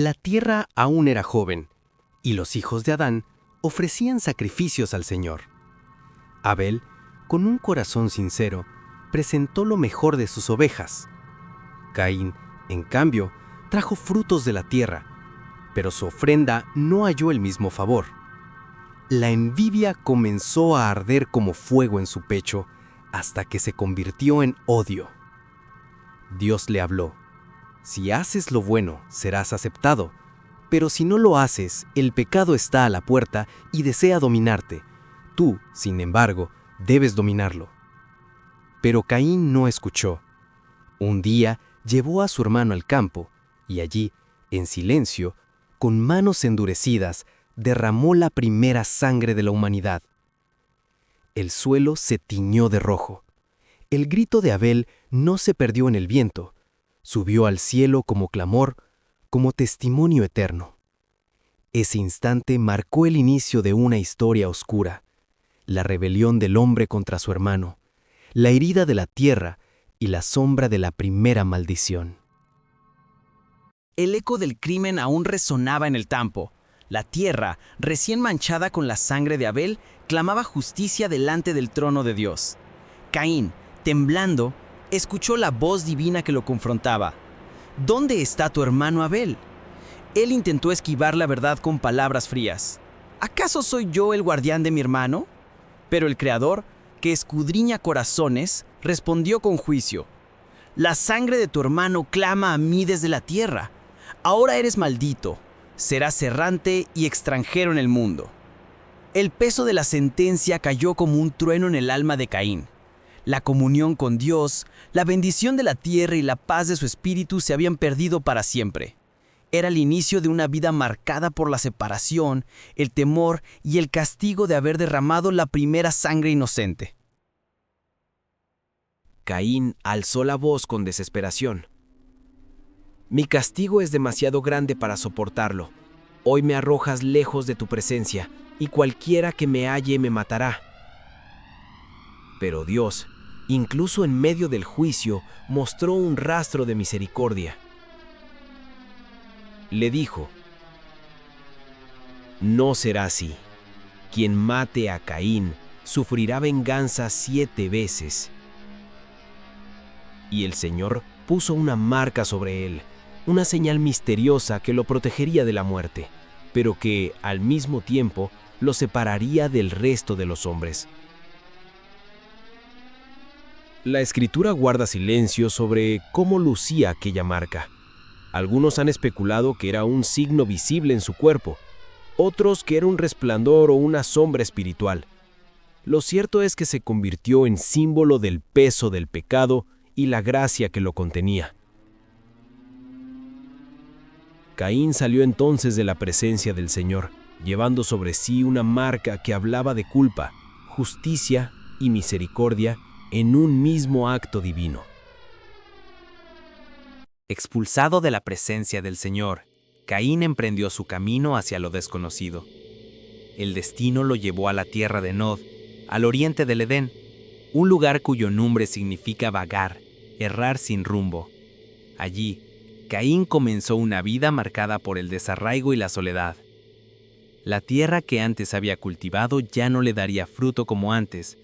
La tierra aún era joven, y los hijos de Adán ofrecían sacrificios al Señor. Abel, con un corazón sincero, presentó lo mejor de sus ovejas. Caín, en cambio, trajo frutos de la tierra, pero su ofrenda no halló el mismo favor. La envidia comenzó a arder como fuego en su pecho hasta que se convirtió en odio. Dios le habló: si haces lo bueno, serás aceptado, pero si no lo haces, el pecado está a la puerta y desea dominarte. Tú, sin embargo, debes dominarlo. Pero Caín no escuchó. Un día llevó a su hermano al campo y allí, en silencio, con manos endurecidas, derramó la primera sangre de la humanidad. El suelo se tiñó de rojo. El grito de Abel no se perdió en el viento, subió al cielo como clamor, como testimonio eterno. Ese instante marcó el inicio de una historia oscura, la rebelión del hombre contra su hermano, la herida de la tierra y la sombra de la primera maldición. El eco del crimen aún resonaba en el campo. La tierra, recién manchada con la sangre de Abel, clamaba justicia delante del trono de Dios. Caín, temblando, escuchó la voz divina que lo confrontaba. ¿Dónde está tu hermano Abel? Él intentó esquivar la verdad con palabras frías. ¿Acaso soy yo el guardián de mi hermano? Pero el Creador, que escudriña corazones, respondió con juicio. La sangre de tu hermano clama a mí desde la tierra. Ahora eres maldito, serás errante y extranjero en el mundo. El peso de la sentencia cayó como un trueno en el alma de Caín. La comunión con Dios, la bendición de la tierra y la paz de su espíritu se habían perdido para siempre. Era el inicio de una vida marcada por la separación, el temor y el castigo de haber derramado la primera sangre inocente. Caín alzó la voz con desesperación. Mi castigo es demasiado grande para soportarlo. Hoy me arrojas lejos de tu presencia, y cualquiera que me halle me matará. Pero Dios, incluso en medio del juicio, mostró un rastro de misericordia. Le dijo: no será así. Quien mate a Caín sufrirá venganza 7 veces. Y el Señor puso una marca sobre él, una señal misteriosa que lo protegería de la muerte, pero que, al mismo tiempo, lo separaría del resto de los hombres. La Escritura guarda silencio sobre cómo lucía aquella marca. Algunos han especulado que era un signo visible en su cuerpo, otros que era un resplandor o una sombra espiritual. Lo cierto es que se convirtió en símbolo del peso del pecado y la gracia que lo contenía. Caín salió entonces de la presencia del Señor, llevando sobre sí una marca que hablaba de culpa, justicia y misericordia en un mismo acto divino. Expulsado de la presencia del Señor, Caín emprendió su camino hacia lo desconocido. El destino lo llevó a la tierra de Nod, al oriente del Edén, un lugar cuyo nombre significa vagar, errar sin rumbo. Allí, Caín comenzó una vida marcada por el desarraigo y la soledad. La tierra que antes había cultivado ya no le daría fruto como antes.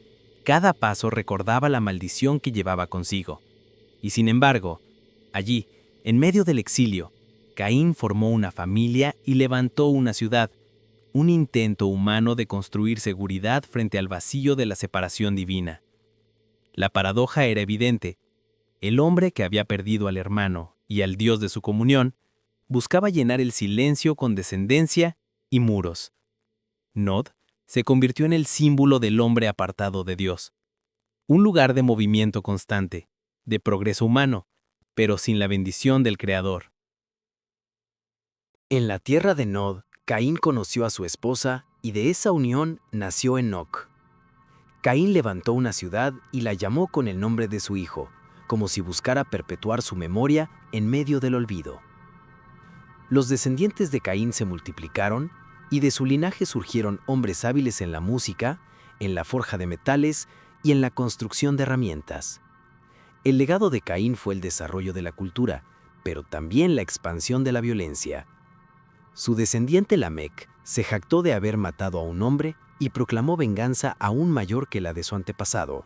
Cada paso recordaba la maldición que llevaba consigo. Y sin embargo, allí, en medio del exilio, Caín formó una familia y levantó una ciudad, un intento humano de construir seguridad frente al vacío de la separación divina. La paradoja era evidente. El hombre que había perdido al hermano y al Dios de su comunión, buscaba llenar el silencio con descendencia y muros. Nod se convirtió en el símbolo del hombre apartado de Dios. Un lugar de movimiento constante, de progreso humano, pero sin la bendición del Creador. En la tierra de Nod, Caín conoció a su esposa y de esa unión nació Enoc. Caín levantó una ciudad y la llamó con el nombre de su hijo, como si buscara perpetuar su memoria en medio del olvido. Los descendientes de Caín se multiplicaron y de su linaje surgieron hombres hábiles en la música, en la forja de metales y en la construcción de herramientas. El legado de Caín fue el desarrollo de la cultura, pero también la expansión de la violencia. Su descendiente Lamec se jactó de haber matado a un hombre y proclamó venganza aún mayor que la de su antepasado.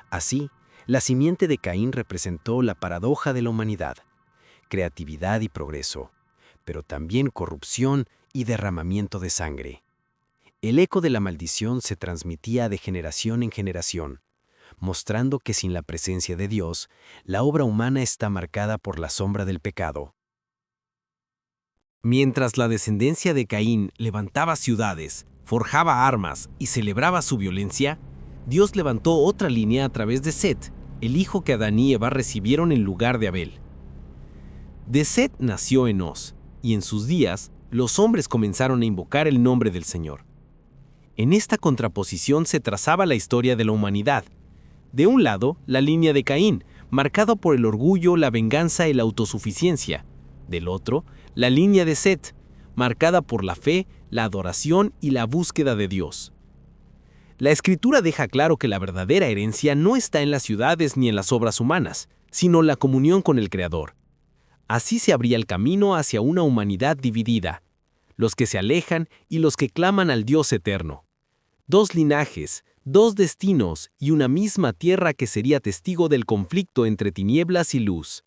Así, la simiente de Caín representó la paradoja de la humanidad: creatividad y progreso, pero también corrupción y derramamiento de sangre. El eco de la maldición se transmitía de generación en generación, mostrando que sin la presencia de Dios, la obra humana está marcada por la sombra del pecado. Mientras la descendencia de Caín levantaba ciudades, forjaba armas y celebraba su violencia, Dios levantó otra línea a través de Set, el hijo que Adán y Eva recibieron en lugar de Abel. De Set nació Enós, y en sus días los hombres comenzaron a invocar el nombre del Señor. En esta contraposición se trazaba la historia de la humanidad. De un lado, la línea de Caín, marcada por el orgullo, la venganza y la autosuficiencia. Del otro, la línea de Set, marcada por la fe, la adoración y la búsqueda de Dios. La Escritura deja claro que la verdadera herencia no está en las ciudades ni en las obras humanas, sino la comunión con el Creador. Así se abría el camino hacia una humanidad dividida, los que se alejan y los que claman al Dios eterno. Dos linajes, dos destinos y una misma tierra que sería testigo del conflicto entre tinieblas y luz.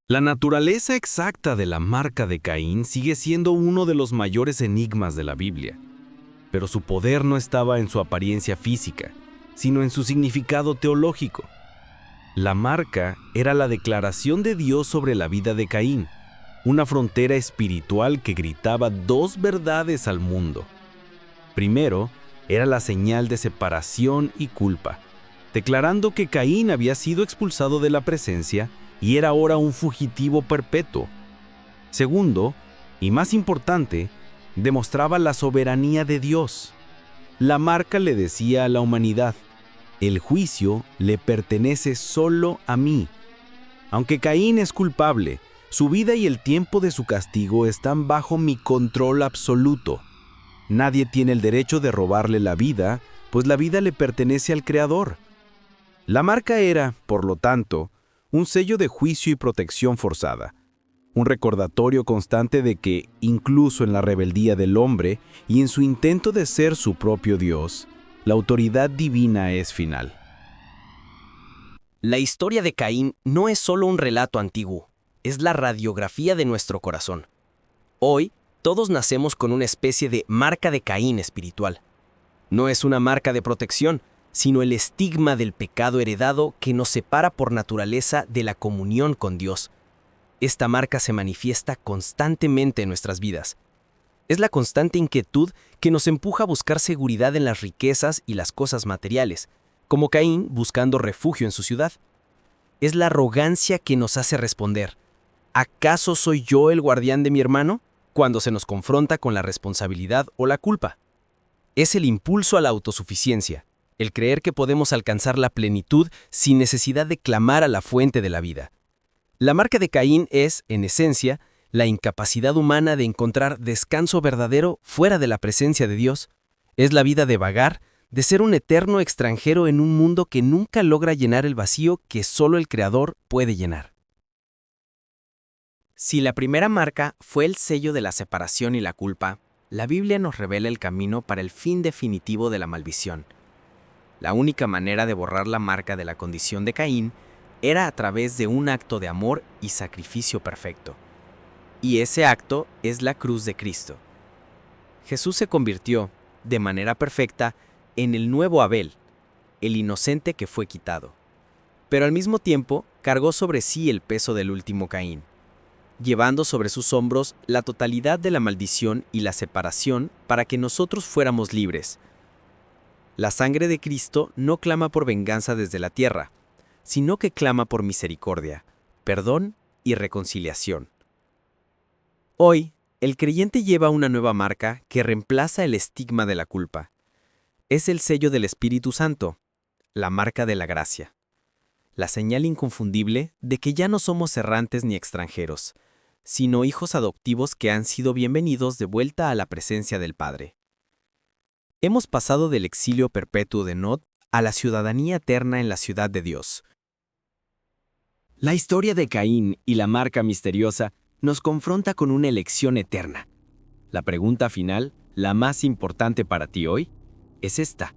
La naturaleza exacta de la marca de Caín sigue siendo uno de los mayores enigmas de la Biblia. Pero su poder no estaba en su apariencia física, sino en su significado teológico. La marca era la declaración de Dios sobre la vida de Caín, una frontera espiritual que gritaba dos verdades al mundo. Primero, era la señal de separación y culpa, declarando que Caín había sido expulsado de la presencia y era ahora un fugitivo perpetuo. Segundo, y más importante, demostraba la soberanía de Dios. La marca le decía a la humanidad: el juicio le pertenece solo a mí. Aunque Caín es culpable, su vida y el tiempo de su castigo están bajo mi control absoluto. Nadie tiene el derecho de robarle la vida, pues la vida le pertenece al Creador. La marca era, por lo tanto, un sello de juicio y protección forzada, un recordatorio constante de que, incluso en la rebeldía del hombre y en su intento de ser su propio Dios, la autoridad divina es final. La historia de Caín no es solo un relato antiguo, es la radiografía de nuestro corazón. Hoy, todos nacemos con una especie de marca de Caín espiritual. No es una marca de protección, sino el estigma del pecado heredado que nos separa por naturaleza de la comunión con Dios. Esta marca se manifiesta constantemente en nuestras vidas. Es la constante inquietud que nos empuja a buscar seguridad en las riquezas y las cosas materiales, como Caín buscando refugio en su ciudad. Es la arrogancia que nos hace responder: ¿acaso soy yo el guardián de mi hermano?, cuando se nos confronta con la responsabilidad o la culpa. Es el impulso a la autosuficiencia, el creer que podemos alcanzar la plenitud sin necesidad de clamar a la fuente de la vida. La marca de Caín es, en esencia, la incapacidad humana de encontrar descanso verdadero fuera de la presencia de Dios. Es la vida de vagar, de ser un eterno extranjero en un mundo que nunca logra llenar el vacío que solo el Creador puede llenar. Si la primera marca fue el sello de la separación y la culpa, la Biblia nos revela el camino para el fin definitivo de la maldición. La única manera de borrar la marca de la condición de Caín era a través de un acto de amor y sacrificio perfecto. Y ese acto es la cruz de Cristo. Jesús se convirtió, de manera perfecta, en el nuevo Abel, el inocente que fue quitado. Pero al mismo tiempo cargó sobre sí el peso del último Caín, llevando sobre sus hombros la totalidad de la maldición y la separación para que nosotros fuéramos libres. La sangre de Cristo no clama por venganza desde la tierra, sino que clama por misericordia, perdón y reconciliación. Hoy, el creyente lleva una nueva marca que reemplaza el estigma de la culpa. Es el sello del Espíritu Santo, la marca de la gracia. La señal inconfundible de que ya no somos errantes ni extranjeros, sino hijos adoptivos que han sido bienvenidos de vuelta a la presencia del Padre. Hemos pasado del exilio perpetuo de Nod a la ciudadanía eterna en la ciudad de Dios. La historia de Caín y la marca misteriosa nos confronta con una elección eterna. La pregunta final, la más importante para ti hoy, es esta.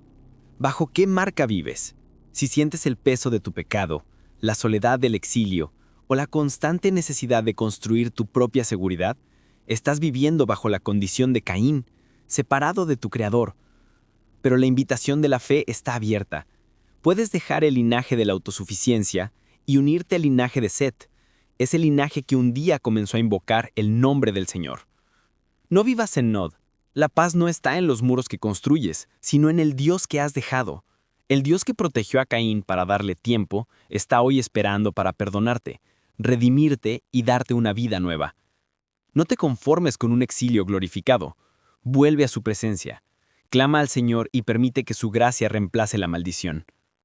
¿Bajo qué marca vives? Si sientes el peso de tu pecado, la soledad del exilio o la constante necesidad de construir tu propia seguridad, estás viviendo bajo la condición de Caín, separado de tu Creador. Pero la invitación de la fe está abierta. Puedes dejar el linaje de la autosuficiencia y unirte al linaje de Set, ese linaje que un día comenzó a invocar el nombre del Señor. No vivas en Nod. La paz no está en los muros que construyes, sino en el Dios que has dejado. El Dios que protegió a Caín para darle tiempo está hoy esperando para perdonarte, redimirte y darte una vida nueva. No te conformes con un exilio glorificado. Vuelve a su presencia. Clama al Señor y permite que su gracia reemplace la maldición.